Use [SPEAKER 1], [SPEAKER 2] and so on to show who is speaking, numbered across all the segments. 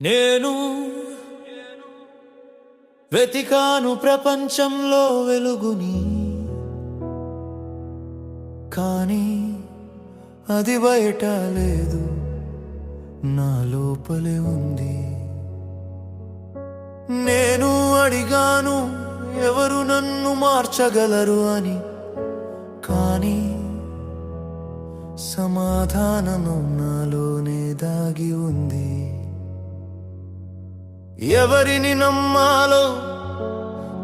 [SPEAKER 1] నేను వెతికాను ప్రపంచంలో వెలుగుని, కానీ అది బయట లేదు, నా లోపలే ఉంది. నేను అడిగాను ఎవరు నన్ను మార్చగలరు అని, కానీ సమాధానము నాలోనే దాగి ఉంది. ఎవరిని నమ్మాలో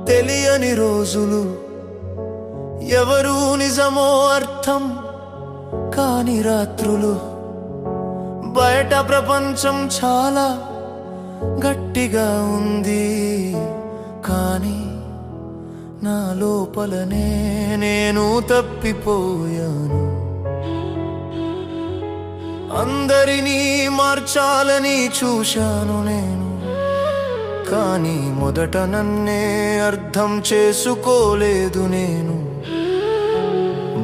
[SPEAKER 1] తెలియని రోజులు, ఎవరు నిజమో అర్థం కాని రాత్రులు. బయట ప్రపంచం చాలా గట్టిగా ఉంది, కానీ నా లోపలనే నేను తప్పిపోయాను. అందరినీ మార్చాలని చూశాను నేను, కానీ మొదట నన్నే అర్థం చేసుకోలేదు నేను.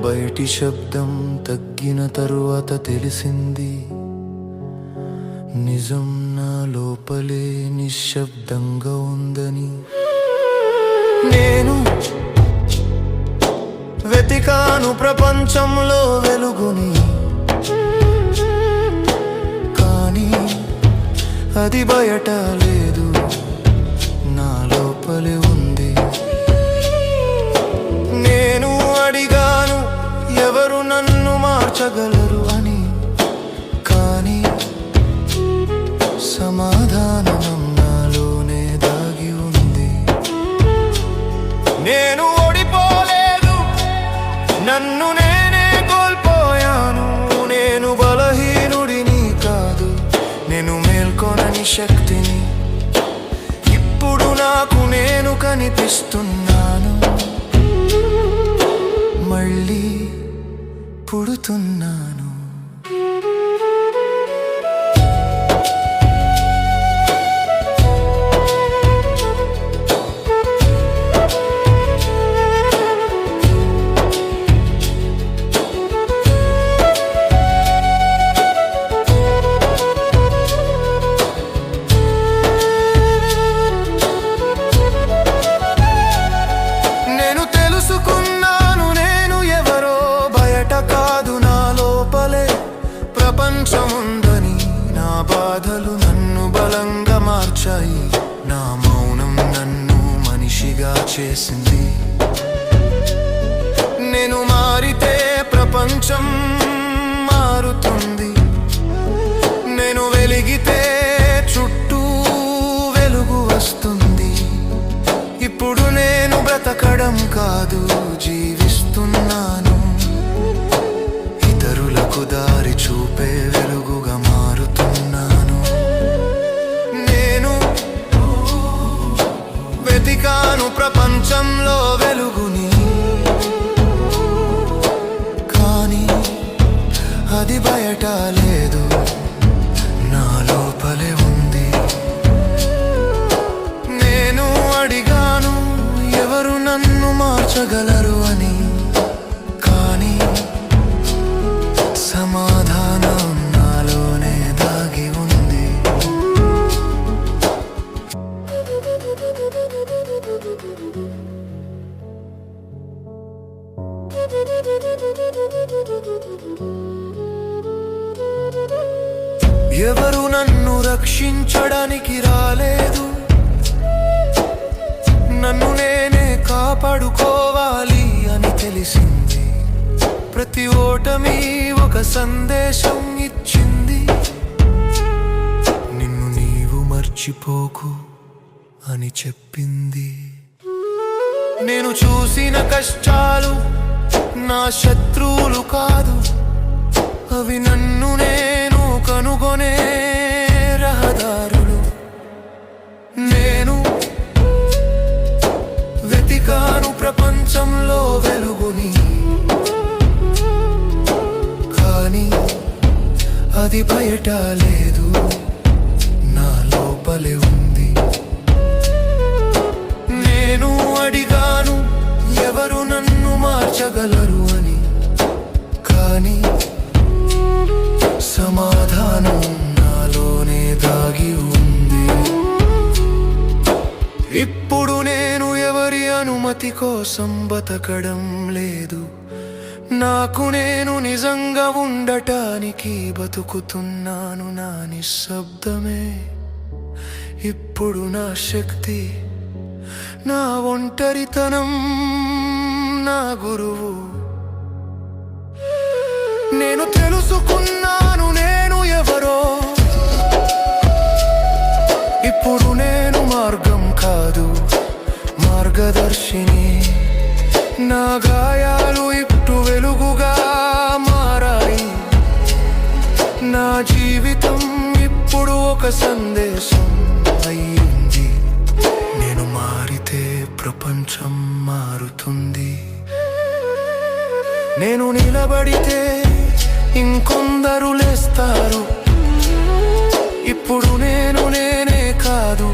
[SPEAKER 1] బయటి శబ్దం తగ్గిన తరువాత తెలిసింది, నిజం నా లోపలే నిశ్శబ్దంగా ఉందని. నేను వెతికాను ప్రపంచంలో వెలుగుని, కానీ అది బయట లేదు, నా లోపలే ఉంది. నేను అడిగాను ఎవరు నన్ను మార్చగలరు అని, కానీ సమాధానం నాలోనే దాగి ఉంది. నేను ఓడిపోలేదు, నన్ను నేనే కోల్పోయాను. నేను బలహీనుడిని కాదు, నేను మేల్కొనని శక్తిని. ఇప్పుడు నాకు నేను కనిపిస్తున్నాను, మళ్ళీ పుడుతున్నాను. ప్రపంచముందని నా బాధలు నన్ను బలంగా మార్చాయి, నా మౌనం నన్ను మనిషిగా చేసింది. నేను మారితే ప్రపంచం మారుతుంది, నేను వెలిగితే చుట్టూ వెలుగు వస్తుంది. ఇప్పుడు నేను బ్రతకడం కాదు, జీవిస్తున్నాను. ఇతరులకు దారి చూపే వెలుగుగా మారుతున్నాను. నేను వెతికాను ప్రపంచంలో వెలుగుని, కానీ అది బయట లేదు, నా లోపలే ఉంది. నేను అడిగాను ఎవరు నన్ను మార్చగలరు అని, కానీ సమాధానం నాలోనే దాగి ఉంది. ఎవరు నన్ను రక్షించడానికి రాలేదు, నన్ను నేనే కాపాడుకోవాలి అని తెలిసింది. ప్రతి ఓటమి ఒక సందేశం ఇచ్చింది, నిన్ను నీవు మర్చిపోకు అని చెప్పింది. నేను చూసిన కష్టాలు నా శత్రువులు కాదు, అవి నన్ను నేను కనుగొనే రహదారులు. నేను వెతికాను ప్రపంచంలో వెలుగుని, కానీ అది బయట లేదు, నా లోపలే ఉంది. నేను అడిగాను ఎవరు నన్ను మార్చగలరు అని, కానీ సమాధానం నాలో ఇప్పుడు నేను ఎవరి అనుమతి కోసం బతకడం లేదు. నాకు నేను నిజంగా ఉండటానికి బతుకుతున్నాను. నా నిశ్శబ్దమే ఇప్పుడు నా శక్తి, నా ఒంటరితనం నా గురువు. నేను తెలుసుకున్నాను నేను ఎవరో. ఇప్పుడు నేను మార్గం కాదు, మార్గదర్శిని. నా గాయాలు ఇప్పుడు వెలుగుగా మారాయి. నా జీవితం ఇప్పుడు ఒక సందేశం అయ్యింది. నేను మారితే ప్రపంచం మారుతుంది. నేను నిలబడితే ఇంకొందరు లేస్తారు. ఇప్పుడు నేను నేనే కాదు,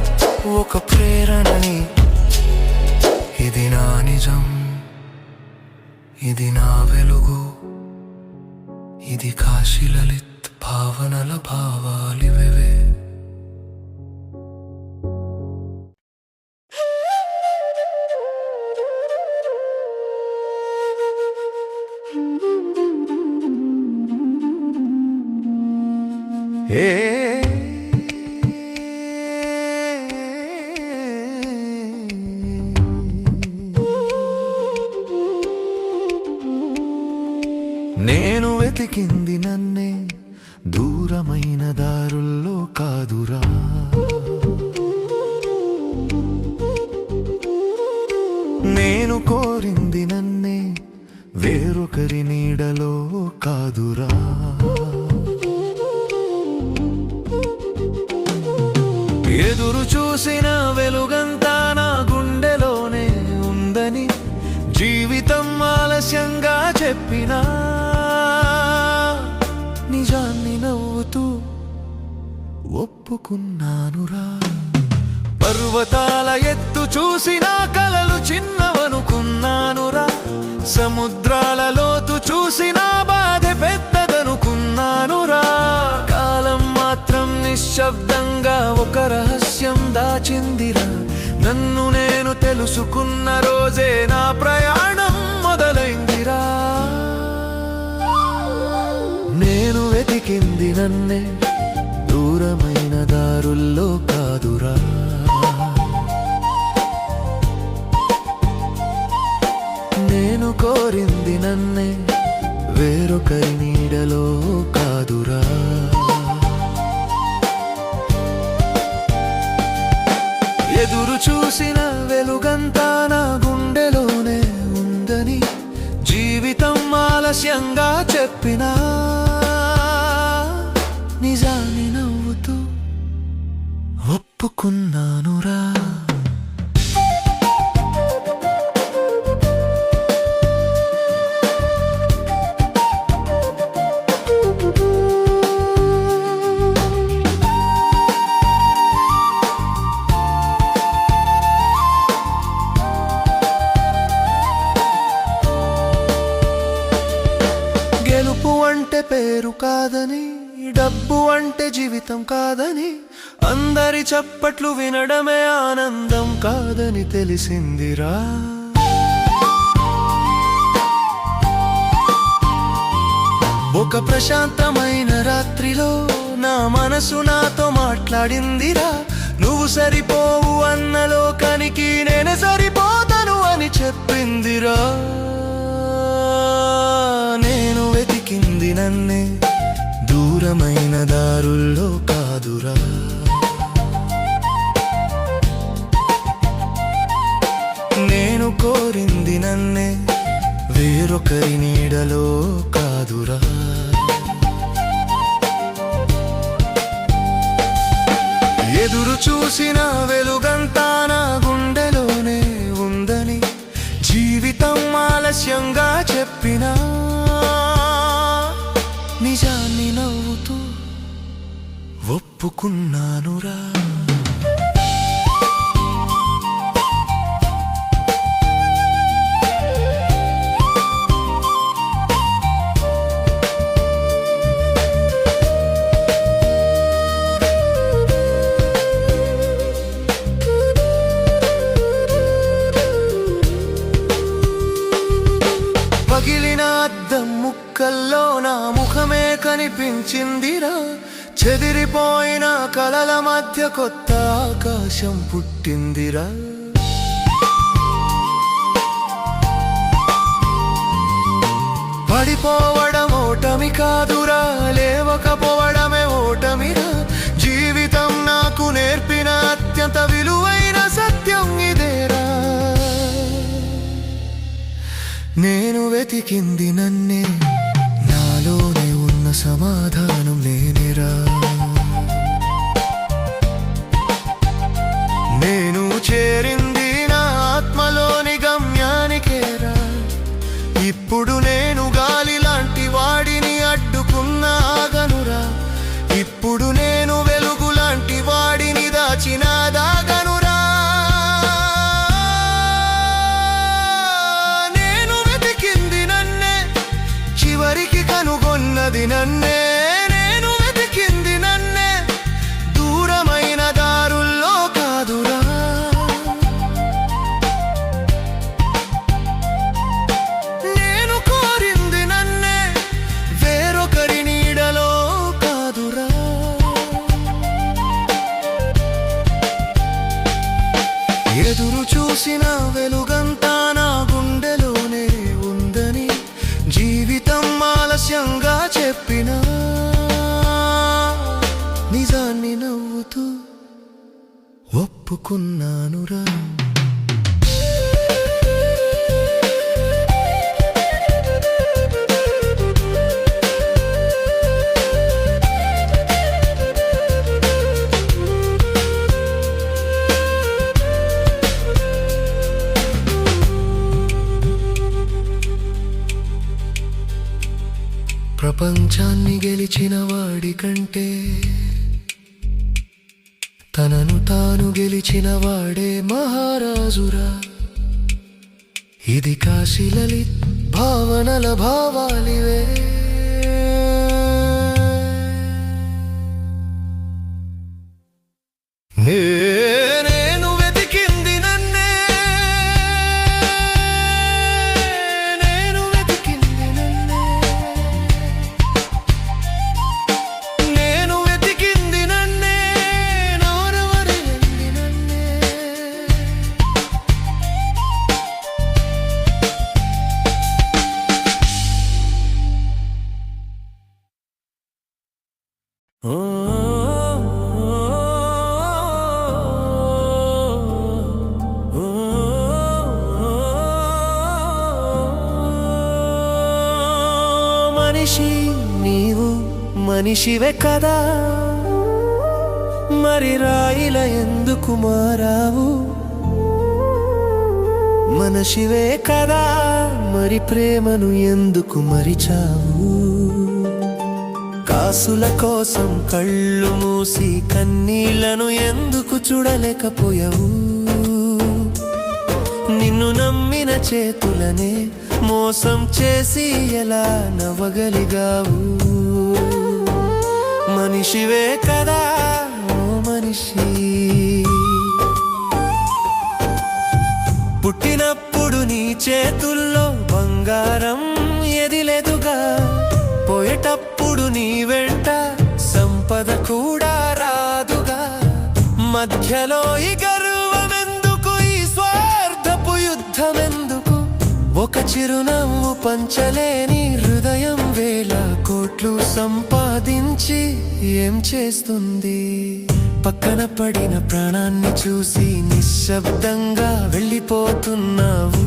[SPEAKER 1] ఒక ప్రేరణని. ఇది నా నిజం, ఇది నా వెలుగు, ఇది కాశీ లలిత్ భావనల భావాలివే. నేను వెతికింది నన్నే, దూరమైన దారుల్లో కాదురా. నేను కోరింది నన్నే, వేరొకరి నీడలో కాదురా. ఎదురు చూసిన వెలుగంతా నా గుండెలోనే ఉందని జీవితం ఆలస్యంగా చెప్పినా, నిజాన్ని నవ్వుతూ ఒప్పుకున్నానురా. పర్వతాల ఎత్తు చూసిన కలలు చిన్నవనుకున్నానురా. సముద్రాల లోతు చూసిన బాధ పెద్దదనుకున్నానురా. కాలం మాత్రం నిశ్శబ్దంగా ఒక రహస్యం దాచిందిరా. నన్ను నేను తెలుసుకున్న రోజే నా ప్రయాణం మొదలైందిరా. నేను వెతికింది నన్నే, దూరమైన దారుల్లో కాదురా. నేను కోరింది నన్నే, వేరొకరి నీడలో కాదురా. ఎదురు చూసిన వెలుగంతా నా గుండెలోనే ఉందని జీవితం ఆలస్యంగా చెప్పినా, నిజాన్ని నవ్వుతూ ఒప్పుకున్నానురా. గెలుపు అంటే పేరు కాదని, డబ్బు అంటే జీవితం కాదని, అందరి చప్పట్లు వినడమే ఆనందం కాదని తెలిసిందిరా. ఒక ప్రశాంతమైన రాత్రిలో నా మనసు నాతో మాట్లాడిందిరా. నువ్వు సరిపోవు అన్న లోకానికి నేనే సరిపోతాను అని చెప్పిందిరా. నేను వెతికింది నన్నే, దూరమైన దారుల్లో కాదురా. నేను కోరింది నన్నే, వేరొకరి నీడలో కాదురా. ఎదురు చూసిన వెలుగంతా నా గుండెలోనే ఉందని జీవితం ఆలస్యంగా చెప్పినా, నిజాన్ని నవ్వుతూ ఒప్పుకున్నానురా. వెలిగించిందిరా. చెదిరిపోయిన కలల మధ్య కొత్త ఆకాశం పుట్టిందిరా. పడిపోవడం ఓటమి కాదురా, లేవకపోవడమే ఓటమిరా. జీవితం నాకు నేర్పిన అత్యంత విలువైన సత్యం ఇదేరా. నేను వెతికింది నన్నే, నాలోనే ఉన్న సమాధానం నేనేరా. నేను చేరింది నా ఆత్మలోని గమ్యానికేరా. ఇప్పుడు నేను గాలి లాంటి వాడిని అడ్డుకున్న ఆగనురా. ఇప్పుడు నేను వెలుగు లాంటి వాడిని దాచిన దాగనురా. నేను వెతికింది నన్నే, చివరికి కనుగొన్నది నన్నే. నేను వెతికింది నన్నే, దూరమైన దారుల్లో కాదురా. నేను కోరింది నన్నే, వేరొకరి నీడలో కాదురా. ఎదురు చూసిన వెలుగంతా నా గుండెలోనే ఉందని జీవితం ఆలస్యంగా చెప్పినా నిజాన్ని నవ్వుతూ ఒప్పుకున్నానురా. ప్రపంచాన్ని గెలిచిన వాడి కంటే తనను తాను గెలిచిన వాడే మహారాజురా. ఇది కాశీ లలిత్ భావనల భావాలివే. నేను వెతికింది నన్నే, నేను వెతికింది నన్నే. నేను వెతికింది నన్నే, నోరవరింది నన్నే. మనిషి నీవు మనిషివే కదా, మరి రాయిల ఎందుకు మారావు? మనిషివే కదా, మరి ప్రేమను ఎందుకు మరిచావు? కాసుల కోసం కళ్ళు మూసి కన్నీళ్లను ఎందుకు చూడలేకపోయావు? నిన్ను నమ్మిన చేతులనే మోసం చేసి ఎలా నవ్వగలిగావు? మనిషివే కదా ఓ మనిషి. పుట్టినప్పుడు నీ చేతుల్లో బంగారం ఎదిలేదుగా, పోయేటప్పుడు నీ వెంట సంపద కూడా రాదుగా. మధ్యలో ఈ గర్వమెందుకు, ఈ స్వార్థపు యుద్ధమెందుకు? ఒక చిరునవ్వు పంచలేని హృదయం వేల కోట్లు సంపాదించి ఏం చేస్తుంది? పక్కన పడిన ప్రాణాన్ని చూసి నిశ్శబ్దంగా వెళ్ళిపోతున్నావు.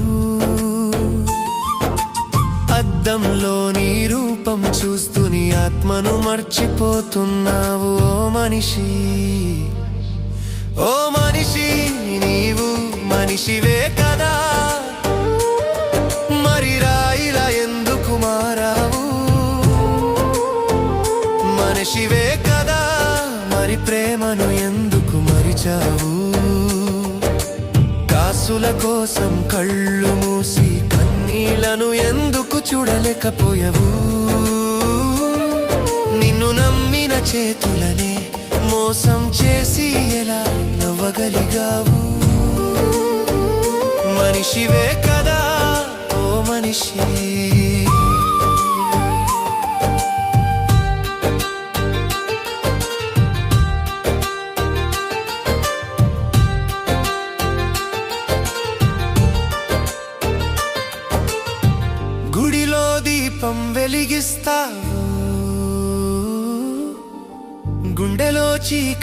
[SPEAKER 1] అద్దంలో నీ రూపం చూస్తూ నీ ఆత్మను మర్చిపోతున్నావు. ఓ మనిషి, ఓ మనిషి, నీవు మనిషివే కదా, మరి రాయిలా ఎందుకు మారావు? మనిషివే కదా, మరి ప్రేమను ఎందుకు మరిచావు? కాసుల కోసం కళ్ళు మూసి కన్నీళ్లను ఎందుకు చూడలేకపోయావు? నిన్ను నమ్మిన చేతులనే మోసం చేసి ఎలా నవ్వగలిగావు? మనిషివే కదా ఓ మనిషి.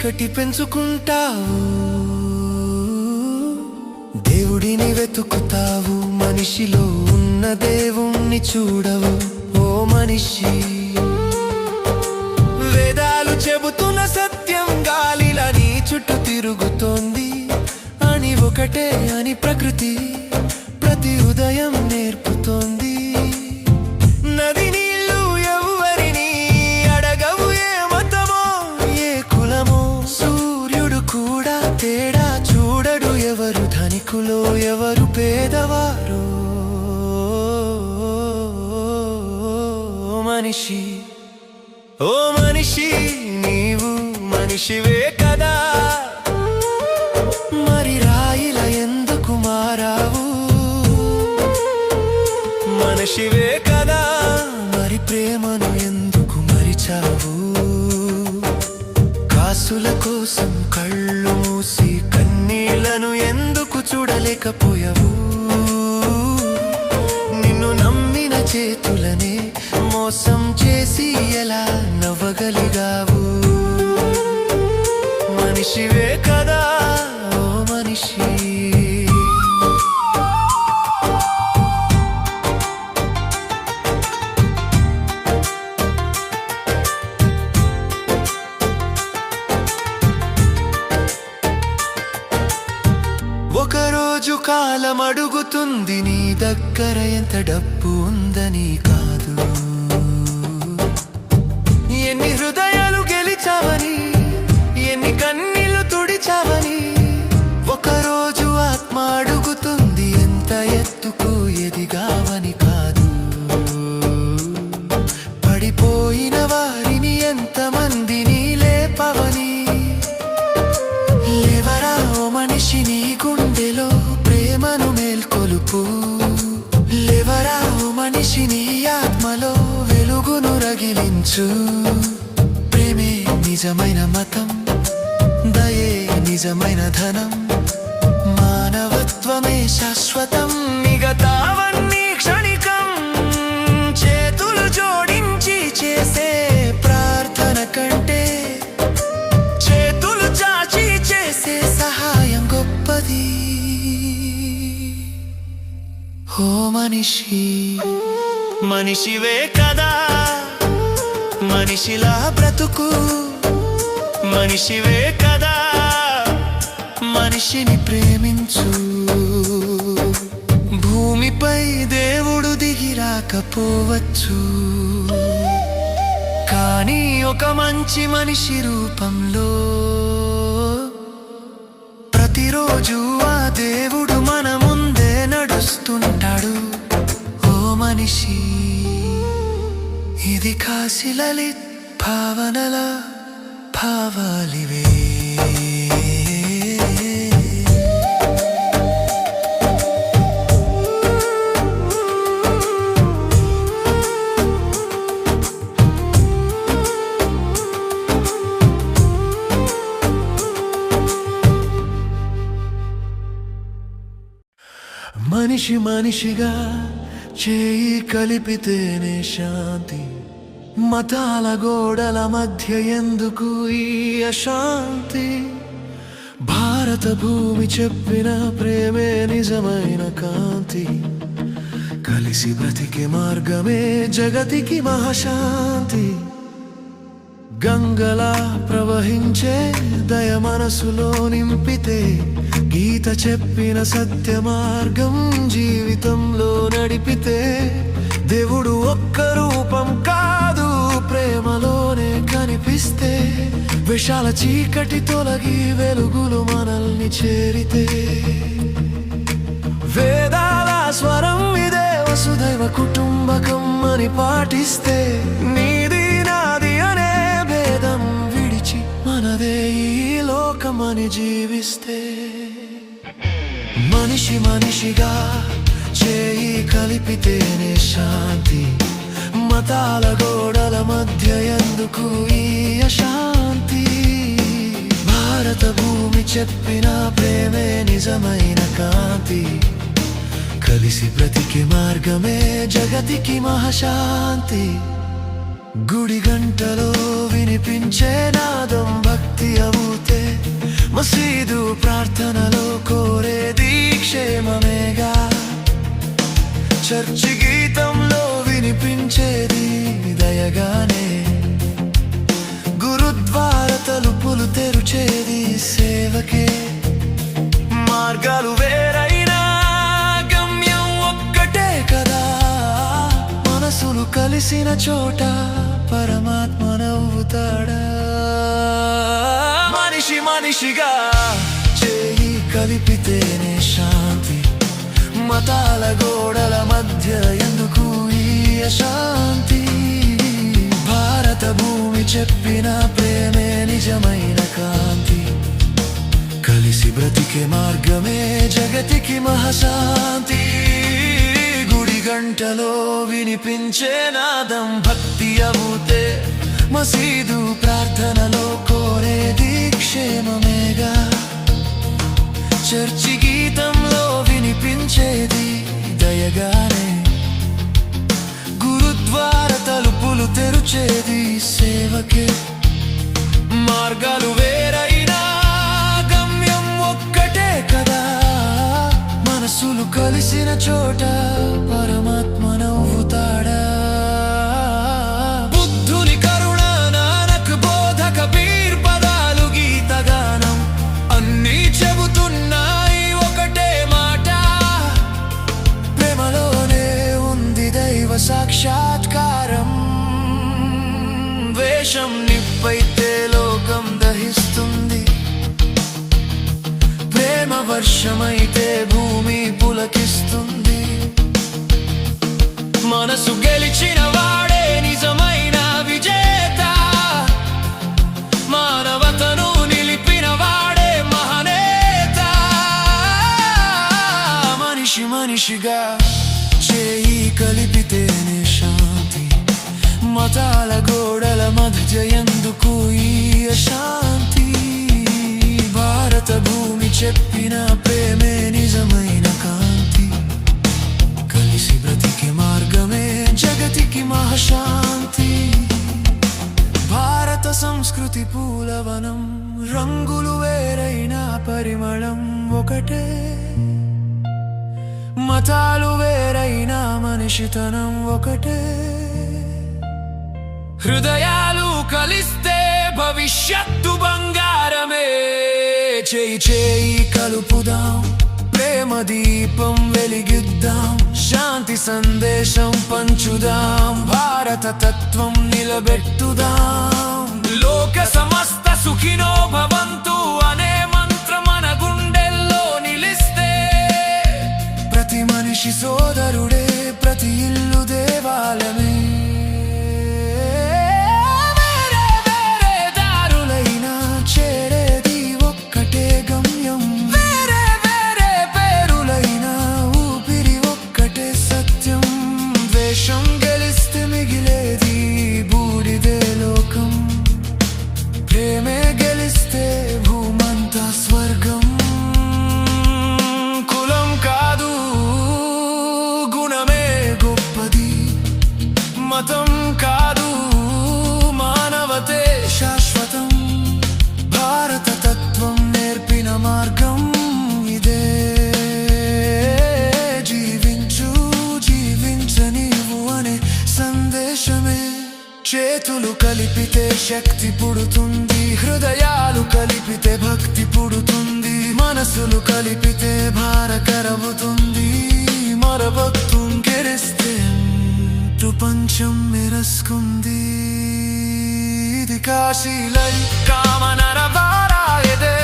[SPEAKER 1] చీకటి పెంచుకుంటావు, దేవుడిని వెతుకుతావు, మనిషిలో ఉన్న దేవుణ్ణి చూడవు. ఓ మనిషి, వేదాలు చెబుతున్న సత్యం గాలిలా నీ చుట్టూ తిరుగుతోంది అని, ఒకటే అని ప్రకృతి ప్రతి ఉదయం నేర్పుతోంది. నది నీళ్ళు ఎవ్వరిని అడగవు, ఏ మతమో ఏ కులమో. సూర్యుడు కూడా తేడా చూడడు, ఎవరు ధనికులో ఎవరు పేదవారో. మనిషి, ఓ మనిషి, నీవు మనిషివే కదా, మరి రాయిలా ఎందుకు మారావు? మనిషివే కదా, మరి ప్రేమను ఎందుకు మరిచావు? కాసుల కోసం కళ్ళు మూసి కన్నీళ్లను ఎందుకు చూడలేకపోయావు? నిన్ను నమ్మిన చేతులనే మోసం చేసి ఎలా నవ్వగలిగావు? మనిషివే కదా, ఓ మనిషి. ఒకరోజు కాలం అడుగుతుంది నీ దగ్గర ఎంత డబ్బు ఉందని కాదు, ఎన్ని హృదయాలు గెలిచావని, ఎన్ని కన్నీళ్లు తుడిచావని. ఒకరోజు ఆత్మ అడుగుతుంది ఎంత ఎత్తుకు ఎదిగావని కాదు, పడిపోయిన వారిని ఎంతమందిని లేపవని. లేవరా ఓ మనిషి, నీ గుండెలో ప్రేమను మేల్కొలుపు. లేవరా ఓ మనిషి, నీ ఆత్మలో వెలుగును రగిలించు. ప్రేమే నిజమైన మతం, దయే నిజమైన ధనం, మానవత్వమే శాశ్వతం, మిగతావన్నీ క్షణికం. చేతులు జోడించి చేసే ప్రార్థన కంటే చేతులు చాచి చేసే సహాయం గొప్పది. ఓ మనిషి, మనిషివే కదా, మనిషిలా బ్రతుకు. మనిషివే కదా, మనిషిని ప్రేమించు. భూమిపై దేవుడు దిగి రాకపోవచ్చు, కానీ ఒక మంచి మనిషి రూపంలో ప్రతిరోజు ఆ దేవుడు మన ముందే నడుస్తుంటాడు. ఓ మనిషి, ఇది కాశీ లలిత్ భావనల భావాలివే. మనిషి మనిషిగా చేయి కలిపితేనే శాంతి, మతాల గోడల మధ్య ఎందుకు ఈ అశాంతి? భారత భూమి చెప్పిన ప్రేమే నిజమైన కాంతి, కలిసి బ్రతికే మార్గమే జగతికి మహాశాంతి. గంగలా ప్రవహించే దయ మనసులో నింపితే, గీత చెప్పిన సత్య మార్గం జీవితంలో నడిపితే, దేవుడు ఒక్క రూపం కాదు ప్రేమలోనే కనిపిస్తే, విశాల చీకటి తొలగి వెలుగులు మనల్ని చేరితే, వేదాల స్వరం ఇదే వసుదైవ కుటుంబకం అని పాటిస్తే, నీది నాది అనే భేదం విడిచి మనదే ఈ లోకమని జీవిస్తే, మనిషి మనిషిగా చేయి కలిపితేనే శాంతి, మతాల గోడల మధ్య ఎందుకు ఈ అశాంతి? భారత భూమి చెప్పిన ప్రేమే నిజమైన కాంతి, కలిసి బ్రతికే మార్గమే జగతికి మహాశాంతి. గుడి గంటలో వినిపించే నాదం భక్తి అవుతే, మసీదు ప్రార్థనలో కోరేది క్షేమమేగా. చర్చి గీతంలో వినిపించేది దయగానే, గురుద్వార తలుపులు తెరుచేది సేవకే. మార్గాలు వేరైనా గమ్యం ఒక్కటే కదా, మనసులు కలిసిన చోట పరమాత్మ నవ్వుతాడా. మనిషి మనిషిగా చేయి కలిపితేనే శాంతి, మతాల గోడల మధ్య ఎందుకు ఈ అశాంతి. భారత భూమి చెప్పిన ప్రేమే నిజమైన కాంతి, కలిసి బ్రతికే మార్గమే జగతికి మహాశాంతి. గుడి గంటలో వినిపించే నాదం భక్తి అవుతే, మసీదు ప్రార్థనలో కోరేది క్షేమమేగా. చర్చి గీతంలో వినిపించేది దయగానే, గురుద్వార తలుపులు తెరుచేది సేవకే. మార్గాలు వేరైనా గమ్యం ఒక్కటే కదా, మనసులు కలిసిన చోట పరమాత్మ నవ్వుతాడా. బుద్ధుని కరుణ, నానక్ బోధ, కబీర్ పదాలు గీతగానం అన్నీ చెబుతున్నాయి ఒకటే మాట, ప్రేమలోనే ఉంది దైవ సాక్షాత్కారం. వేషం నిప్పైతే లోకం దహిస్తుంది, ప్రేమ వర్షమైతే భూమి పులకిస్తుంది. మనసు గెలిచిన వాడే నిజమైన విజేత, మానవతను నిలిపిన వాడే మహనేత. మనిషి మనిషిగా చేయి కలిపితేనే శాంతి, మతాల గోడల మధ్య ఎందుకు ఈ అశాంతి. భారత భూమి చెప్పిన ప్రేమే నిజమైన కాంతి, కలిసి బ్రతికే మార్గమే జగతికి మహాశాంతి. భారత సంస్కృతి పూలవనం, రంగులు వేరైనా పరిమళం ఒకటే. మతాలు వేరైనా మనిషితనం ఒకటే. హృదయాలు కలిస్తే భవిష్యత్తు బంగారమే. చేయి చేయి కలుపుదాం, ప్రేమ దీపం వెలిగిద్దాం, శాంతి సందేశం పంచుదాం, భారత తత్వం నిలబెట్టుదాం. లోక సమస్త సుఖినో భవంతు అనే మంత్రం మన గుండెల్లో నిలిస్తే, ప్రతి మనిషి సోదరుడే, ప్రతి ఇల్లు దేవాలయమే. మతం కాదు, మానవతే శాశ్వతం. భారత తత్వం నేర్పిన మార్గం ఇదే. జీవించు జీవించనీవు అనే సందేశమే. చేతులు కలిపితే శక్తి పుడుతుంది, హృదయాలు కలిపితే భక్తి పుడుతుంది, మనసులు కలిపితే భారకరవుతుంది. మరభక్తు గెలిస్తే ప్రపంచం మెరస్కుంది. ఇది కాశీలై కామనర వారాయదే.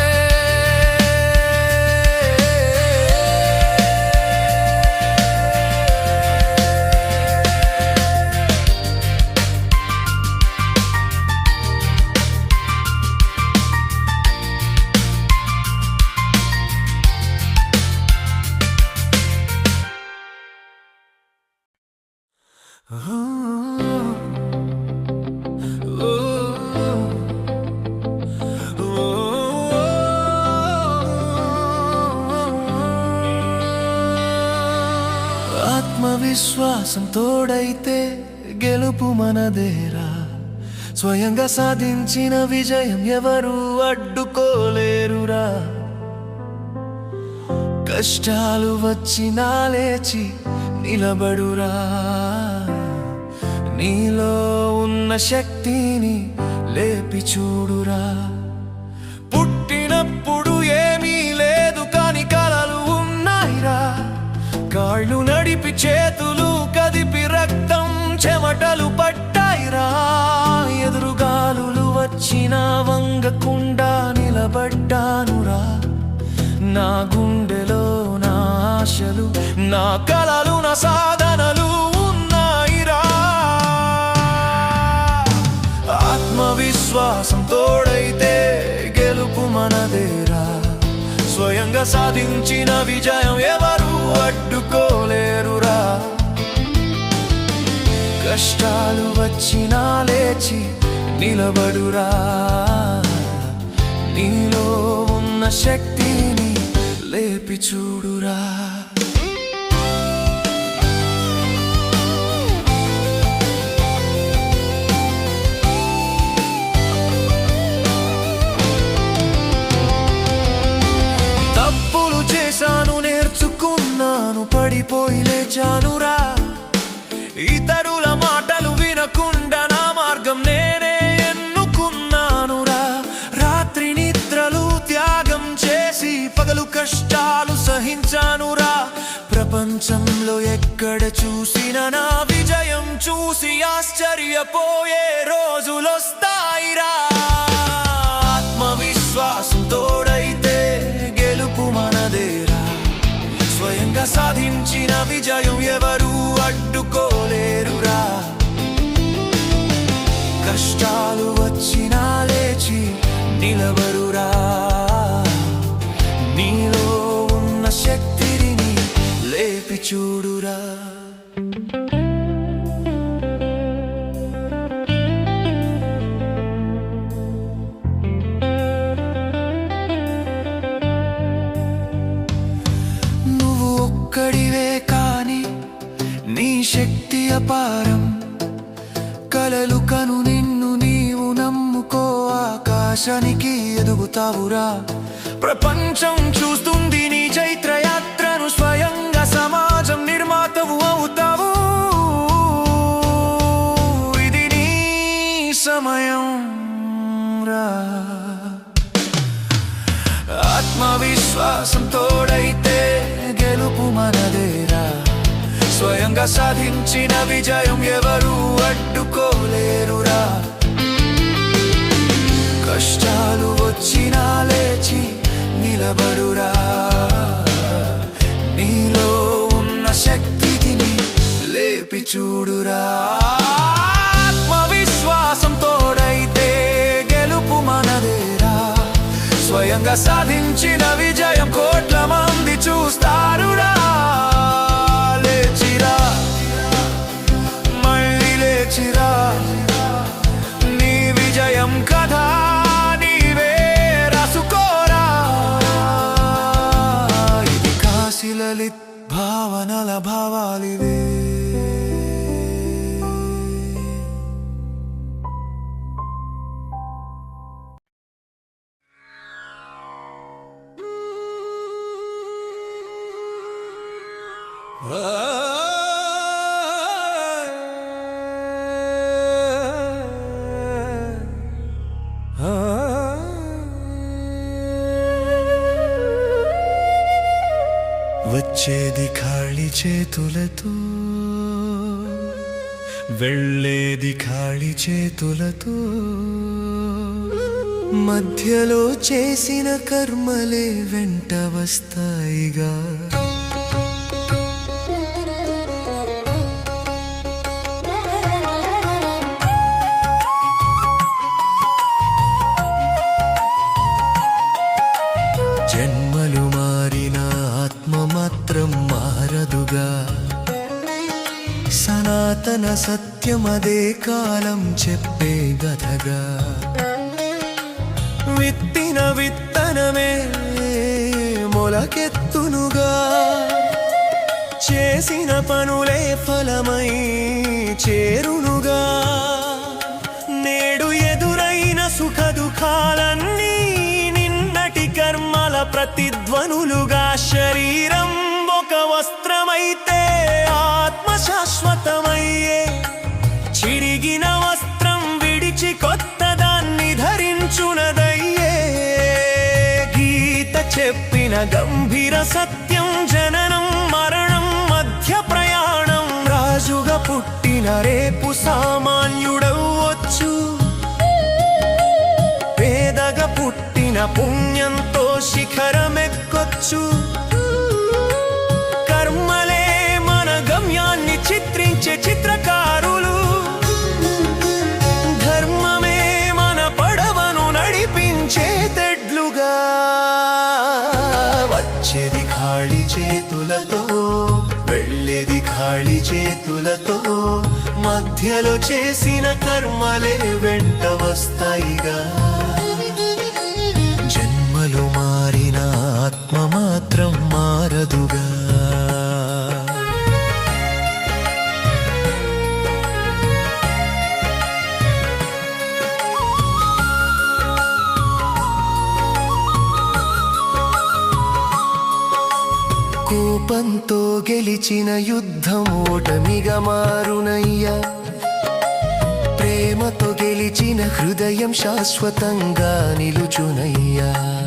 [SPEAKER 1] ఆత్మవిశ్వాసం తోడైతే గెలుపు మనదేరా. స్వయంగా సాధించిన విజయం ఎవరు అడ్డుకోలేరురా. కష్టాలు వచ్చినా లేచి నిలబడురా. నీలో ఉన్న శక్తిని లేపి చూడురా. పుట్టినప్పుడు ఏమీ లేదు కానీ కలలు ఉన్నాయిరా. కాళ్ళు నడిపి చేతులు కదిపి రక్తం చెమటలు పట్టాయిరా. ఎదురుగాలులు వచ్చినా వంగకుండా నిలబడ్డానురా. నా గుండెలో నా ఆశలు, నా కలలు, నా సాధనలు ఉన్నాయిరా. ఆత్మవిశ్వాసం తోడైతే గెలుపు మనదేరా. స్వయంగా సాధించిన విజయం ఎవరు అడ్డుకోలేరురా. కష్టాలు వచ్చినా లేచి నిలబడురా. నీలో ఉన్న శక్తిని లేపి చూడురా. తప్పులు చేశాను, నేర్చుకున్నాను, పడిపోయి లేచానురా. ఇతరుల మాటలు వినకుండా నా మార్గం నేనే ఎన్నుకున్నానురా. రాత్రి నిద్రలు త్యాగం చేసి పగలు కష్టాలు సహించానురా. ప్రపంచంలో ఎక్కడ చూసినా నా విజయం చూసి ఆశ్చర్యపోయే రోజులొస్తాయిరా. ఆత్మవిశ్వాసం తోడైతే గెలుపు మనదేరా. స్వయంగా సాధించిన విజయం ఎవరు అడ్డుకోలేరురా. కష్టాలు వచ్చినా లేచి నిలబడురా. నీలో ఉన్న శక్తిని లేపి చూడురా. నువ్వు ఒక్కడివే కాని నీ శక్తి అపారం. కలలు కను నిన్ను నీవు నమ్ముకో, ఆకాశానికి ఎదుగుతావురా. ప్రపంచం చూస్తుంది నీ చైత్రయాత్రను. స్వయంగా సమాజం నిర్మాతవు అవుతావు. ఇది నీ సమయం రా. ఆత్మవిశ్వాసం తోడైతే గెలుపు మనదేరా. స్వయంగా సాధించిన విజయం ఎవరు అడ్డుకోలేరురా. కష్టాలు వచ్చినా లేచి నిలబడురా. నీలో ఉన్న శక్తిని లేపి చూడురా. ఆత్మవిశ్వాసం తోడైతే గెలుపు మనదేరా. స్వయంగా సాధించిన విజయం కోట్ల మంది చూస్తారురా. లేచిరా, మళ్ళీ లేచిరా. నీ విజయం కథ నీవే రాసుకోరా. ఇది కాశీ లలిత్ భావనల భావాలివే. వచ్చేది ఖాళీ చేతులతో, వెళ్ళేది ఖాళీ చేతులతో. మధ్యలో చేసిన కర్మలే వెంట వస్తాయిగా. జన్మలు మారిన ఆత్మ మాత్రం మారదుగా. సనాతన సత్యమదే కాలం చెప్పే గథగా. విత్తిన విత్తనమే మొలకెత్తునుగా. చేసిన పనులే ఫలమై చేరునుగా. నేడు సుఖాలన్నీ నిన్నటి కర్మల ప్రతిధ్వనులుగా. శరీరం ఒక వస్త్రమైతే ఆత్మ శాశ్వతమయ్యే. చిరిగిన వస్త్రం విడిచి కొత్తదాన్ని ధరించునదయ్యే. గీత చెప్పిన గంభీర సత్యం జననం మరణం మధ్య ప్రయాణం. రాజుగా పుట్టిన రేపు సామాన్యుడవచ్చు. పేదగా పుట్టిన పుణ్యంతో శిఖరమెక్కొచ్చు. కర్మలే మన గమ్యాన్ని చిత్రించే చిత్రకారులు. ధర్మమే మన పడవను నడిపించే తెడ్లుగా. వచ్చేది ఖాళీ చేతులతో, వెళ్ళేది ఖాళీ చేతులతో. మధ్యలో చేసిన కర్మలే వెంట వస్తాయిగా. జన్మలు మారిన ఆత్మ మాత్రం మారదుగా. కోపంతో గెలిచిన యుద్ధం ఓటమిగా మారునయ్యా. ప్రేమతో గెలిచిన హృదయం శాశ్వతంగా నిలుచునయ్యా.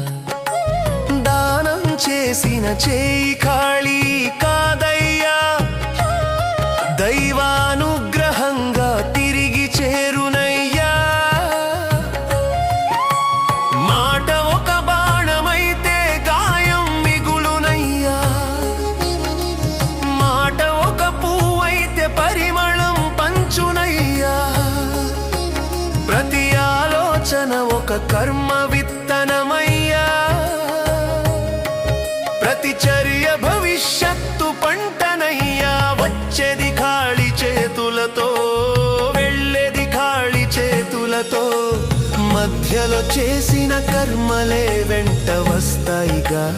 [SPEAKER 1] దానం చేసిన చేయి ఖాళీ కాదయ్యా. దైవానుగ్రహంగా తిరిగి చేరునయ్యా. మాట ఒక బాణమైతే గాయం మిగులునయ్యా. మాట ఒక పువ్వైతే పరిమళం పంచునయ్యా. ప్రతి ఆలోచన ఒక కర్మ విత్తనమయ్యా. ప్రతి చర్య భవిష్యత్తు పంటనయ్యా. వచ్చేది ఖాళీ చేతులతో, వెళ్ళేది ఖాళీ చేతులతో. మధ్యలో చేసిన కర్మలే వెంట వస్తాయిగా.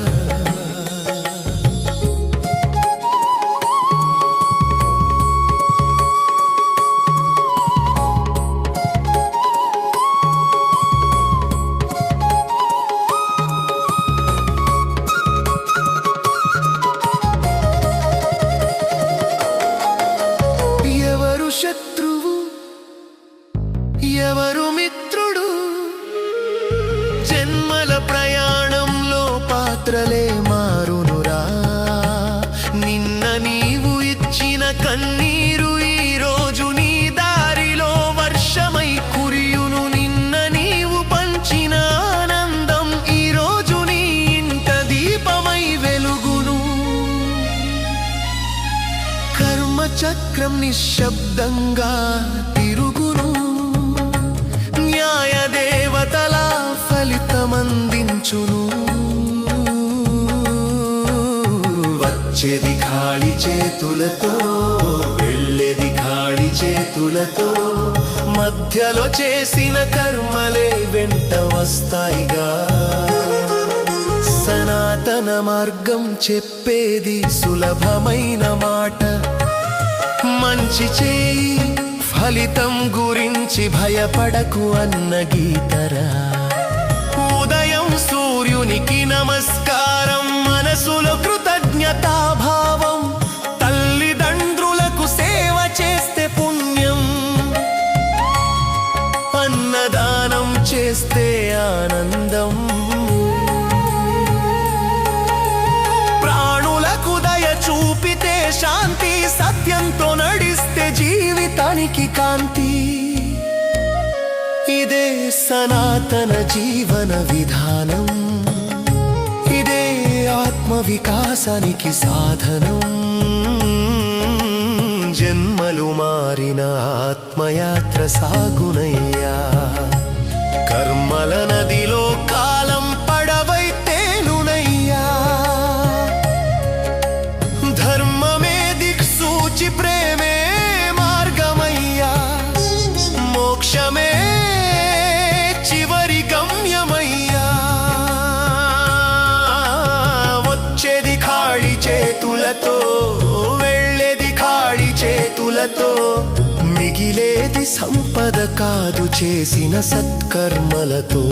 [SPEAKER 1] శత్రువు ఎవరు మిత్రుడు? జన్మల ప్రయాణంలో పాత్రలే మారునురా. నిన్న నీవు ఇచ్చిన కన్నీరు ఈ రోజు నీ దారిలో వర్షమై కురియును. నిన్న నీవు పంచిన ఆనందం ఈ రోజు నీ ఇంట దీపమై వెలుగును. కర్మ చక్రం నిశ్శబ్దంగా తిరుగును. న్యాయ దేవతల ఫలితమందించును. వచ్చేది ఖాళీ చేతులతో, వెళ్ళేది ఖాళీ చేతులతో. మధ్యలో చేసిన కర్మలే వెంట వస్తాయిగా. సనాతన మార్గం చెప్పేది సులభమైన మాట. మంచి చేయి ఫలితం గురించి భయపడకు అన్న గీతరా. ఉదయం సూర్యునికి నమస్కారం, మనసులో కృతజ్ఞతాభావం. తల్లిదండ్రులకు సేవ చేస్తే పుణ్యం. అన్నదానం చేస్తే ఆనందం. ప్రాణులకు దయ చూపితే శాంతి. సత్యంతో నడిస్తే జీవితానికి కాంతి. ఇదే సనాతన జీవన విధానం. ఇదే ఆత్మ వికాసానికి సాధనం. జన్మలు మారిన ఆత్మయాత్ర సాగునయ్యా. కర్మల నదిలో కాలం పడవైతేనునయ్యా. ధర్మమే దిక్సూచి, ప్రేమే మార్గమయ్యా. మోక్షమే చివరి గమ్యమయ్యా. వచ్చేది ఖాళీ చేతులతో, వెళ్ళేది ఖాళీ చేతులతో. మిగిలేది సంపద కాదు చేసిన సత్కర్మలతో.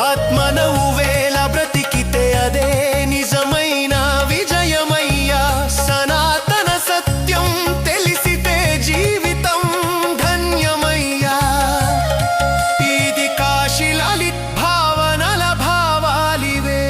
[SPEAKER 1] ఆత్మనవు వేళ బ్రతికితే అదే నిజమైన విజయమయ్యా. సనాతన సత్యం తెలిసితే జీవితం ధన్యమయ్యా. ఇది కాశీ లలిత్ భావనల భావాలివే.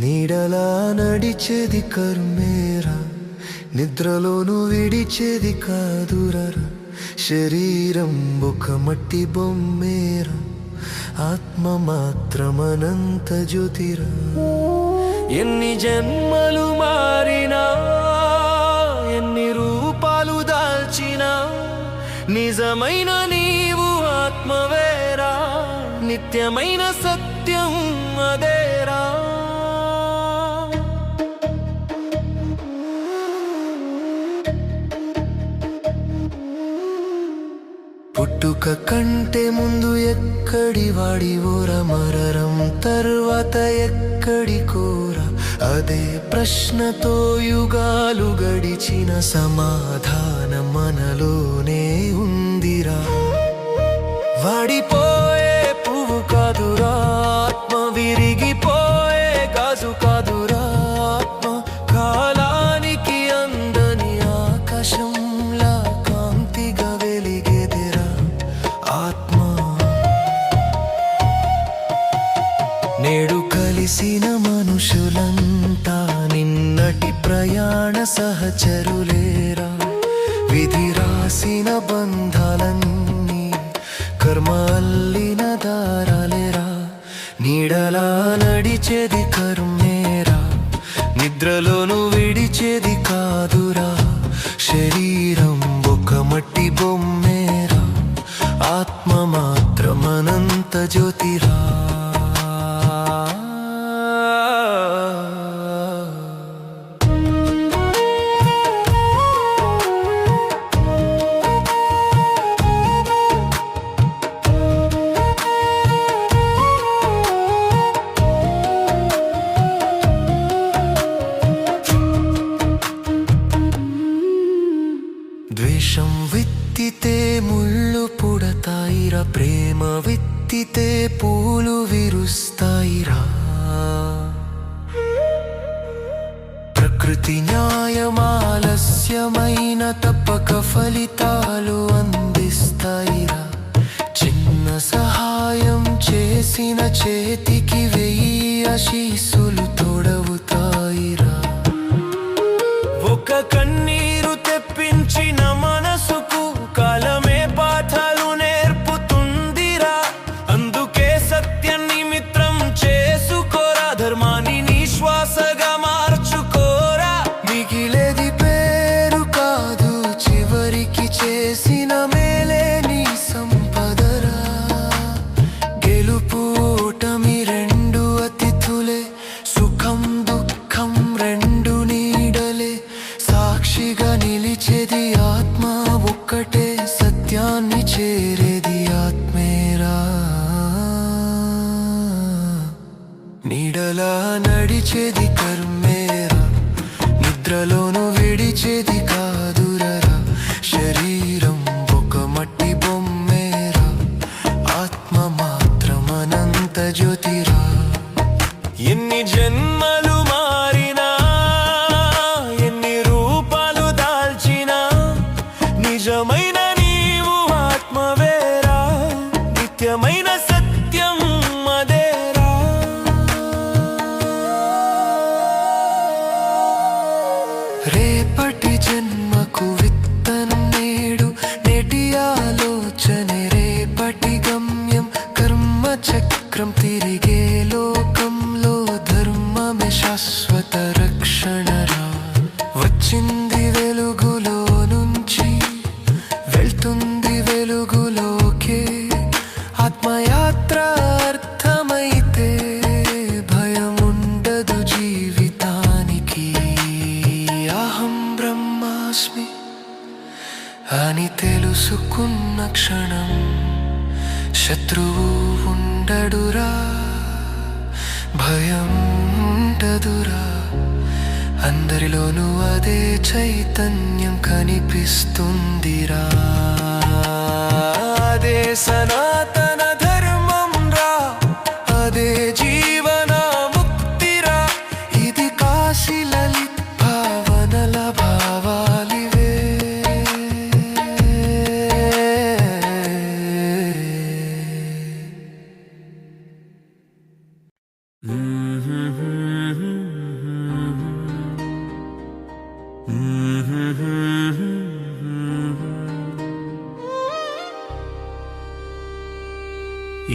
[SPEAKER 1] నీడలా నడిచేది కర్మేరా, నిద్రలోను విడిచేది కాదురరా. శరీరం ఒక మట్టి బొమ్మేరా, ఆత్మ మాత్రమనంత జ్యోతిరా. ఎన్ని జన్మలు మారినా, ఎన్ని రూపాలు దాల్చినా, నిజమైన నీవు ఆత్మవేరా. నిత్యమైన సత్యం అదేరా. పుట్టుక కంటే ముందు ఎక్కడి వాడివోరా, మరరం తర్వాత ఎక్కడి కోరా. అదే ప్రశ్నతో యుగాలు గడిచిన సమాధానం మనలోనే ఉందిరా. వాడిపోయే పువ్వు కాదురా ఆత్మ, విరిగిపోయే గాజు కాదురా ఆత్మ. కాలానికి అందని ఆకాశంలా కాంతిగా వెలిగేదిరా ఆత్మ. నేడు కలిసిన మనుషులంతా నిన్నటి ప్రయాణ సహచరులేరా. విధి రాసిన బంధాలన్నీ కర్మ అల్లిన దారాలేరా. నీడలా నడిచేది కర్మేరా, నిద్రలోను విడిచేది కాదురా. శరీరం ఒక మట్టి బొమ్మేరా, ఆత్మ మాత్రమనంత జ్యోతిరా. ద్వేషం విత్తితే ముళ్ళు పుడతాయిరా, ప్రేమ విత్తితే పూలు విరుస్తాయిరా. ప్రకృతి న్యాయమాలస్యమైన తప్పక ఫలితాలు అందిస్తాయిరా. చిన్న సహాయం చేసిన చేతికి 1000 ఆశీస్సులు తోడవుతాయిరా. ఒక కన్నీరు తెప్పించిన మనసుకు కాలమే పాఠాలు నేర్పుతుందిరా. అందుకే సత్యాన్ని మిత్రం చేసుకోరా, ధర్మాన్ని నీ శ్వాసగా మార్చుకోరా. మిగిలేది పేరు కాదు, చివరికి చేసిన మేలే నీ సంపదరా. గెలుపు ఓటమి రెండు అతిథులే, సుఖం దుఃఖం రెండు నీడలే. సాక్షిగా నిలిచేది ఆత్మ ఒక్కటే, సత్యాన్ని చేరేది ఆత్మేరా. నీడలా నడిచేది కర్మేరా, నిద్రలోను విడిచేది కాదురరా. శరీరం ఒక మట్టి బొమ్మేరా, ఆత్మ మాత్రమనంత జ్యోతిరా. ఎన్ని జన్మలు మారినా, ఎన్ని రూపాలు దాల్చినా, నిజమైన నీవు ఆత్మవేరా. నిత్యమైన సత్యం రేపటి జన్మకు విత్తనం నేడు, నేటి ఆలోచనే రేపటి గమ్యం. కర్మ చక్రం తిరిగే లోకంలో ధర్మమే శాశ్వత రక్షణరా. వచ్చింది వెలుగులో నుంచి, వెళ్తుంది వెలుగులోకే. ఆత్మయాత్ర అర్థమైతే భయం ఉండదు జీవితానికి. అహం బ్రహ్మాస్మి అని తెలుసుకున్న క్షణం శత్రువు ఉండడురా, భయం ఉండదురా. అందరిలోనూ అదే చైతన్యం కనిపిస్తుందిరా. అదే సనాతన ధర్మం రా, అదే జీవన ముక్తిరా. ఇది కాశీ లలిత్ భావనల భావాలివే.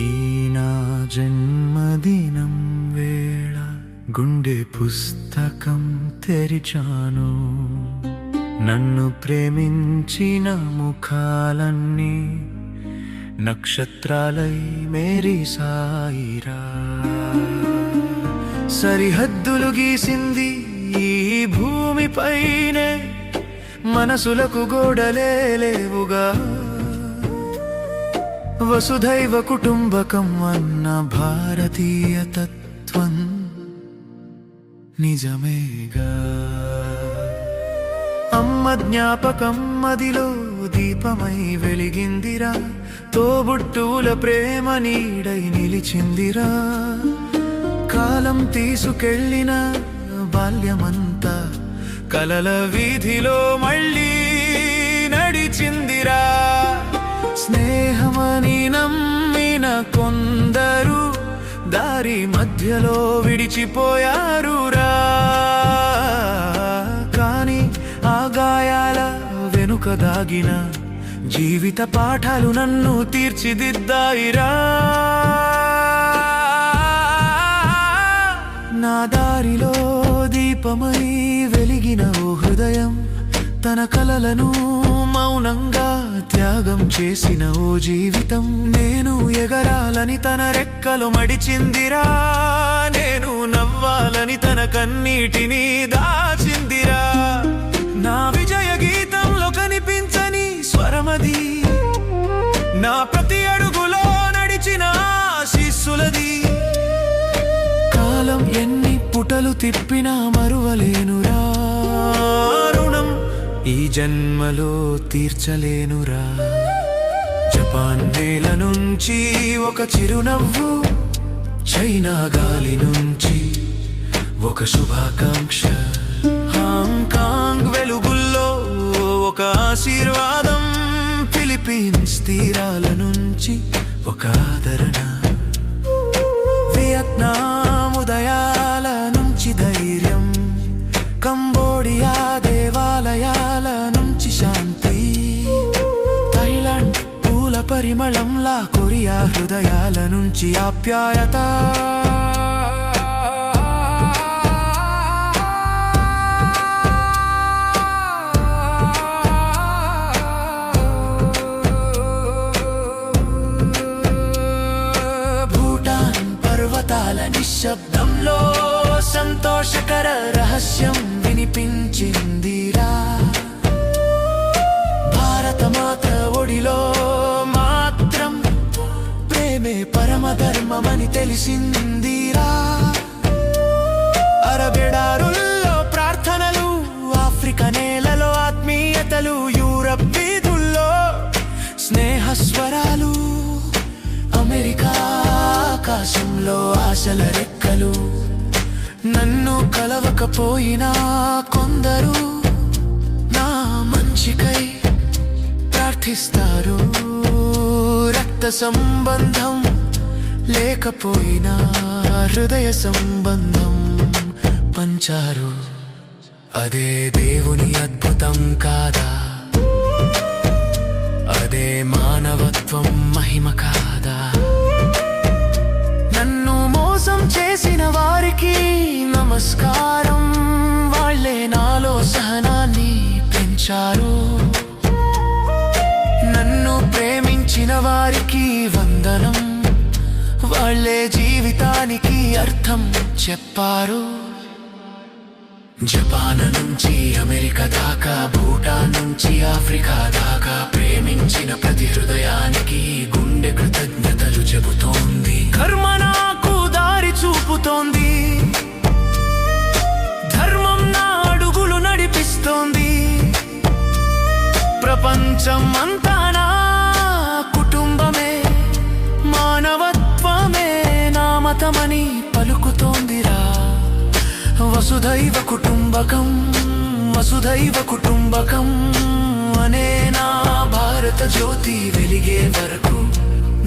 [SPEAKER 1] ఈ నా జన్మదినం వేళ గుండె పుస్తకం తెరిచాను. నన్ను ప్రేమించిన ముఖాలన్నీ నక్షత్రాలై మెరిసాయిరా. సరిహద్దులు గీసింది ఈ భూమిపైనే, మనసులకు గోడలే లేవుగా. వసుధైవ కుటుంబకం అన్న భారతీయ తత్వం నిజమేగా. అమ్మ జ్ఞాపకం మదిలో దీపమై వెలిగిందిరా. తోబుట్టువుల ప్రేమ నీడై నిలిచిందిరా. కాలం తీసుకెళ్ళిన బాల్యమంతా కలల వీధిలో మళ్ళీ నడిచిందిరా. స్నేహమని నమ్మిన కొందరు దారి మధ్యలో విడిచిపోయారురా. కానీ ఆ గాయాల వెనుక దాగిన జీవిత పాఠాలు నన్ను తీర్చిదిద్దాయిరా. నా దారిలో దీపమై వెలిగిన ఓ హృదయం, తన కలలను మౌనంగా త్యాగం చేసిన ఓ జీవితం. నేను ఎగరాలని తన రెక్కలు మడిచిందిరా. నేను నవ్వాలని తన కన్నీటిని దాచిందిరా. నా విజయ గీతంలో కనిపించని స్వరమది, నా ప్రతి అడుగులో నడిచిన ఆశీస్సులది. కాలం ఎన్ని పుటలు తిప్పినా మరువలేనురా. రుణం ఈ జన్మలో తీర్చలేనురా. జపాన్ నేల నుంచి ఒక చిరునవ్వు, చైనా గాలి నుంచి ఒక శుభాకాంక్ష, హాంకాంగ్ వెలుగుల్లో ఒక ఆశీర్వాదం, ఫిలిప్పీన్స్ తీరాల నుంచి ఒక ఆదరణ, వియత్నాం ఉదయాల నుంచి ధైర్యం, కంబోడియా దేవాలయాల నుంచి శాంతి, థాయిలాండ్ పూల పరిమళంలా కొరియా హృదయాల నుంచి ఆప్యాయత. భూటాన్ పర్వతాల నిశ్శబ్దంలో సంతోషకర రహస్యం వినిపించిందిరా. భారతమాత ఒడిలో మాత్రం ప్రేమే పరమధర్మమని తెలిసిందిరా. అరబెడారుల్లో ప్రార్థనలు, ఆఫ్రికా నేలలో ఆత్మీయతలు, యూరప్ వీధుల్లో స్నేహస్వరాలు, అమెరికా ఆకాశంలో ఆశల రెక్కలు. నన్ను కలవకపోయినా కొందరు నా మంచికై ప్రార్థిస్తారు. రక్త సంబంధం లేకపోయినా హృదయ సంబంధం పంచారు. అదే దేవుని అద్భుతం కాదా? అదే మానవత్వం మహిమ కాదా? నన్ను మోసం చేసిన వారికి నమస్కారం, వాళ్ళే నాలో సహనాన్ని పెంచారు. నన్ను ప్రేమించిన వారికి వందనం, వాళ్ళే జీవితానికి అర్థం చెప్పారు. జపాన్ నుంచి అమెరికా దాకా, భూటాన్ నుంచి ఆఫ్రికా దాకా ప్రేమించిన ప్రతి హృదయానికి గుండె కృతజ్ఞతలు చెబుతోంది. కర్మ నాకు దారి చూపుతోంది, ధర్మం నా అడుగులు నడిపిస్తోంది. ప్రపంచం అంతా నా కుటుంబమే, మానవత్వమే నా మతమని పలుకుతోందిరా. వసుధైవ కుటుంబకం, వసుధైవ కుటుంబకం అనే నా భారత జ్యోతి వెలిగే వరకు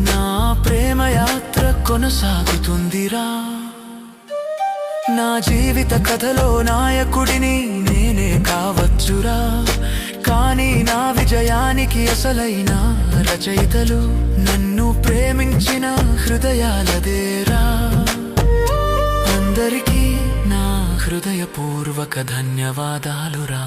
[SPEAKER 1] నా ప్రేమ యాత్ర కొనసాగుతుందిరా. నా జీవిత కథలో నాయకుడిని నేనే కావచ్చురా, కానీ నా విజయానికి అసలైన రచయితలు నన్ను ప్రేమించిన హృదయాలదేరా. అందరికీ నా హృదయపూర్వక ధన్యవాదాలురా.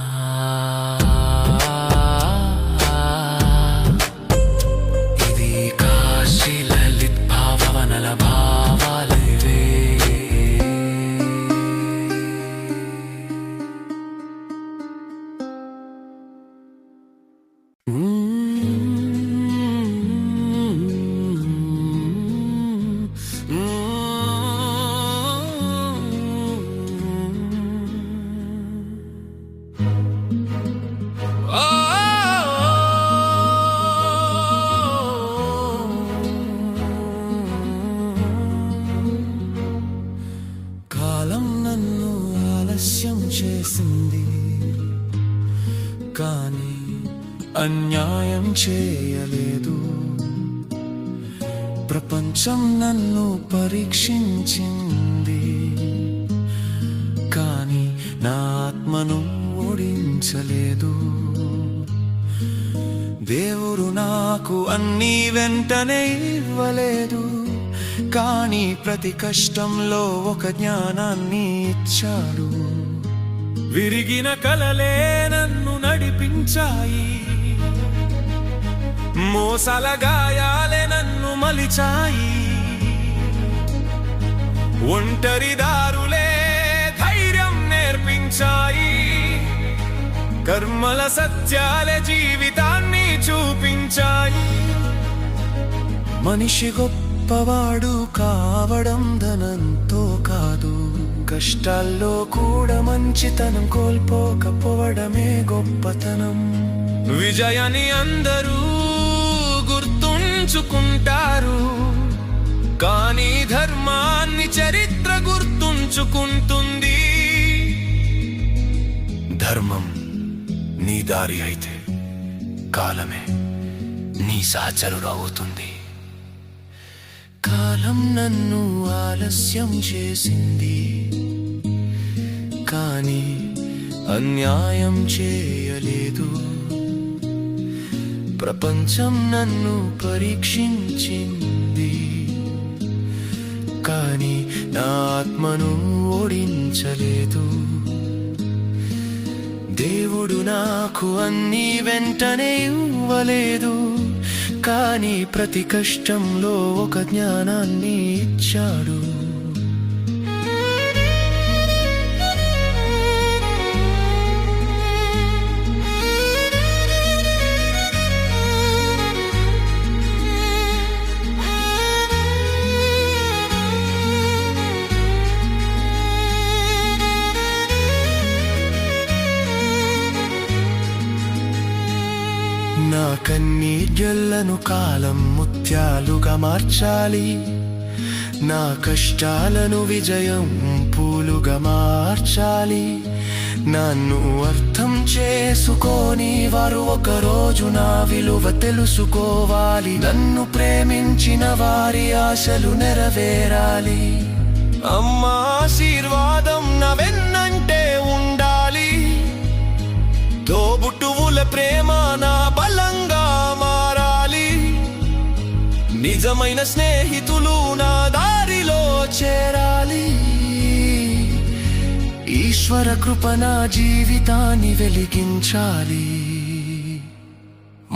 [SPEAKER 1] ఇది కాశీ లలిత్ భావనల భావాలివే. చేసింది కానీ అన్యాయం చేయలేదు. ప్రపంచం నన్ను పరీక్షించింది కానీ నా ఆత్మను ఓడించలేదు. దేవుడు నాకు అన్నీ వెంటనే ఇవ్వలేదు, కానీ ప్రతి కష్టంలో ఒక జ్ఞానాన్ని ఇచ్చాడు. విరిగిన కలలే నన్ను నడిపించాయి, మోసాల గాయాలే నన్ను మలిచాయి. ఒంటరి దారులే ధైర్యం నేర్పించాయి, కర్మల సత్యాలే జీవితాన్ని చూపించాయి. మనిషి గొప్పవాడు కావడం ధనంతో కాదు, కష్టాల్లో కూడా మంచితనం కోల్పోకపోవడమే గొప్పతనం. విజయాన్ని అందరూ గుర్తుంచుకుంటారు, కానీ ధర్మాన్ని చరిత్ర గుర్తుంచుకుంటుంది. ధర్మం నీ దారి అయితే కాలమే నీ సహచరుడు అవుతుంది. కాలం నన్ను ఆలస్యం చేసింది కానీ అన్యాయం చేయలేదు. ప్రపంచం నన్ను పరీక్షించింది కానీ నా ఆత్మను ఓడించలేదు. దేవుడు నాకు అన్నీ వెంటనే ఇవ్వలేదు, కానీ ప్రతి కష్టంలో ఒక జ్ఞానాన్ని ఇచ్చాడు. నా కన్నీళ్లను కాలం ముత్యాలుగా మార్చాలి, నా కష్టాలను విజయం పూలుగా మార్చాలి. నన్ను అర్థం చేసుకోని వారు ఒకరోజు నా విలువ తెలుసుకోవాలి. నన్ను ప్రేమించిన వారి ఆశలు నెరవేరాలి. అమ్మా ఆశీర్వాదం నా వెన్నంటే ఉండాలి. మనుషుల ప్రేమ నా బలంగా మారాలి. నిజమైన స్నేహితులు నా దారిలో చేరాలి. ఈశ్వర కృప నా జీవితాన్ని వెలిగించాలి.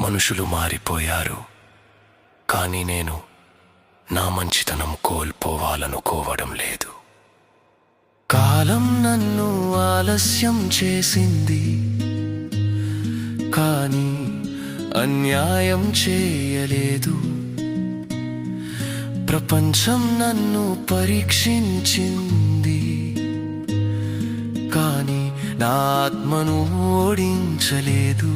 [SPEAKER 1] మనుషులు మారిపోయారు, కానీ నేను నా మంచితనం కోల్పోవాలనుకోవడం లేదు. కాలం నన్ను ఆలస్యం చేసింది, కానీ అన్యాయం చేయలేదు. ప్రపంచం నన్ను పరీక్షించింది, కానీ నా ఆత్మను ఓడించలేదు.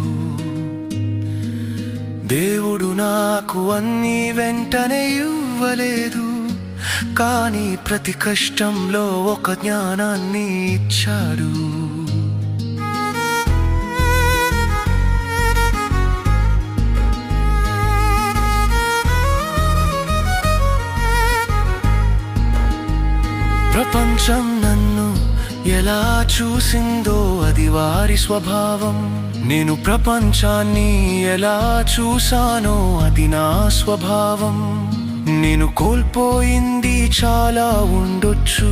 [SPEAKER 1] దేవుడు నాకు అన్నీ వెంటనే ఇవ్వలేదు, కానీ ప్రతి కష్టంలో ఒక జ్ఞానాన్ని ఇచ్చాడు. ప్రపంచం నన్ను ఎలా చూసిందో అది వారి స్వభావం. నేను ప్రపంచాన్ని ఎలా చూసానో అది నా స్వభావం. నేను కోల్పోయింది చాలా ఉండొచ్చు,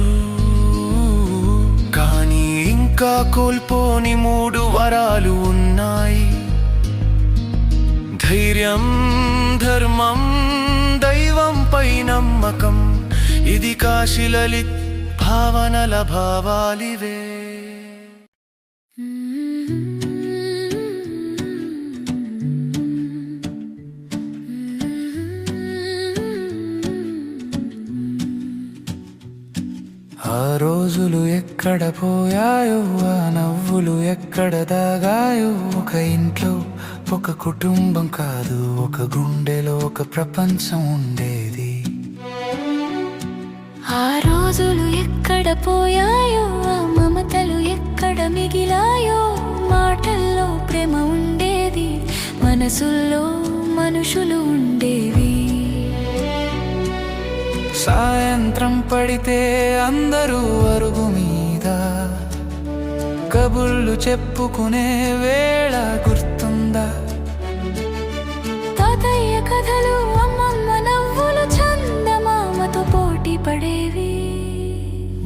[SPEAKER 1] కానీ ఇంకా కోల్పోని 3 వరాలు ఉన్నాయి. ధైర్యం, ధర్మం, దైవంపై నమ్మకం. ఇది కాశీలలిత్ భావనల భావాలివే. ఆ రోజులు ఎక్కడ పోయాయో, ఆ నవ్వులు ఎక్కడ దాగాయో. ఒక ఇంట్లో ఒక కుటుంబం కాదు, ఒక గుండెలో ఒక ప్రపంచం ఉండేది.
[SPEAKER 2] ఆ రోజులు ఎక్కడ పోయాయో, ఆ మమతలు ఎక్కడ మిగిలాయో. మాటల్లో ప్రేమ ఉండేది, మనసుల్లో మనుషులు ఉండేవి.
[SPEAKER 1] సాయంత్రం పడితే అందరూ అరుగు మీద కబుర్లు చెప్పుకునే వేళ గుర్తుందా?
[SPEAKER 2] తాతయ్య కథలు, అమ్మమ్మ నవ్వులు చందమామతో పోటీ పడేవి.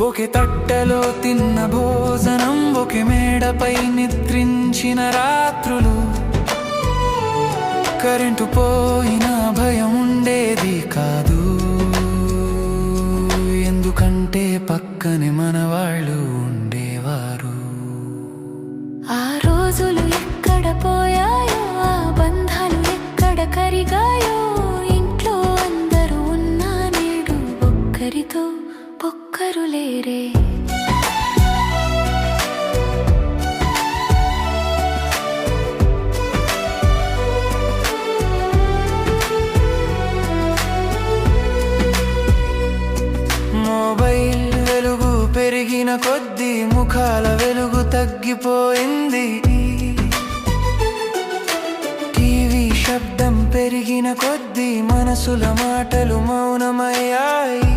[SPEAKER 1] ఒకే తట్టెలో తిన్న భోజనం, ఒకే మేడపై నిద్రించిన రాత్రులు. కరెంటు పోయినా భయం ఉండేది కాదు, ఎందుకంటే పక్కనే మన వాళ్ళు ఉండేవారు.
[SPEAKER 2] ఆ రోజులు ఎక్కడ పోయాయో, ఆ బంధాలు ఎక్కడ కరిగాయో. ఇంట్లో అందరూ ఉన్నా నేడు ఒక్కరితో ఒక్కరు లేరే.
[SPEAKER 1] మొబైల్ వెలుగు పెరిగిన కొద్దీ ముఖాల వెలుగు తగ్గిపోయింది. టీవీ శబ్దం పెరిగిన కొద్దీ మనసుల మాటలు మౌనమయ్యాయి.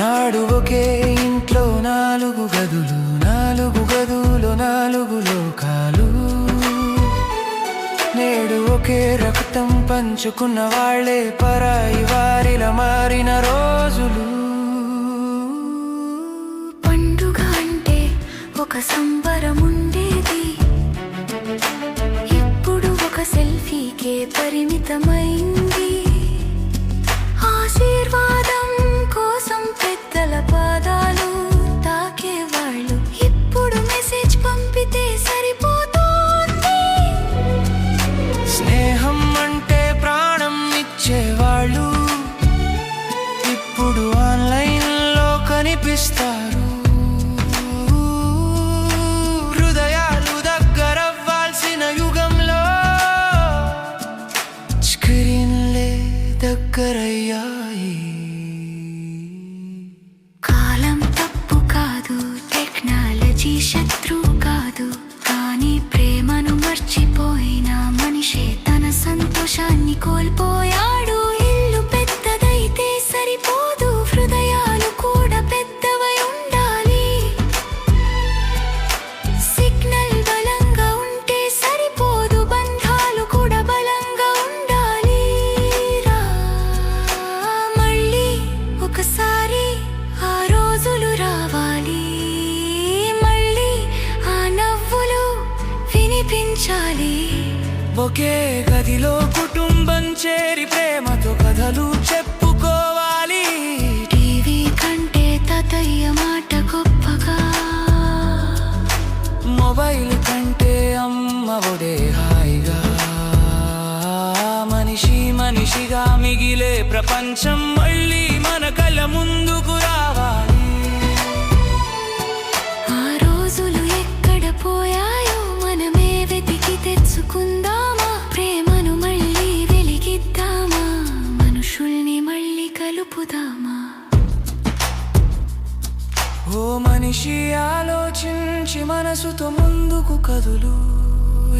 [SPEAKER 1] నాడు ఒకే ఇంట్లో 4 గదులు, 4 గదులు 4 లోకాలు. నేడు ఒకే రక్తం పంచుకున్న వాళ్ళే పరాయి వారిలా మారిన రోజులు.
[SPEAKER 2] పండుగ అంటే ఒక సంబరం ఉండేది, ఇప్పుడు ఒక సెల్ఫీకే పరిమితమైంది. ఆశీర్వాదం కోసం పెద్దల పాదాలు తాకేవాళ్ళు, ఇప్పుడు మెసేజ్ పంపితే సరిపోతుంది.
[SPEAKER 1] స్నేహం అంటే ప్రాణం ఇచ్చేవాళ్ళు, ఇప్పుడు ఆన్లైన్లో కనిపిస్తారు. హృదయాలు దగ్గరవ్వాల్సిన యుగంలో స్క్రీన్లే దగ్గరయ్యాయి.
[SPEAKER 2] కాలం తప్పు కాదు, టెక్నాలజీ శత్రువు కాదు, కానీ ప్రేమను మర్చిపోయిన మనిషే తన సంతోషాన్ని కోల్పోయాడు. ఇల్లు పెద్దదైతే సరిపోదు, హృదయాలు కూడా పెద్దవై ఉండాలి. సిగ్నల్ బలంగా ఉంటే వినిపించాలి.
[SPEAKER 1] ఒకే గదిలో కుటుంబం చేరి ప్రేమతో కథలు చెప్పుకోవాలి.
[SPEAKER 2] టీవీ కంటే తాతయ్య మాట గొప్పగా,
[SPEAKER 1] మొబైల్ కంటే అమ్మ ఒడే హాయిగా. మనిషి మనిషిగా మిగిలే ప్రపంచం మళ్ళీ మన కళ్ళ ముందుకు రావాలి.
[SPEAKER 2] ఆ రోజులు ఎక్కడ పోయాయో మనమే వెతికి తెచ్చుకుందామా. ప్రేమను మళ్ళీ వెలిగిద్దామా, మనుషుల్ని మళ్ళీ కలుపుదామా.
[SPEAKER 1] ఓ మనిషి ఆలోచించి మనసుతో ముందుకు కదులు.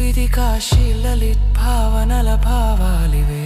[SPEAKER 1] ఇది కాశీ లలిత్ భావనల భావాలివే.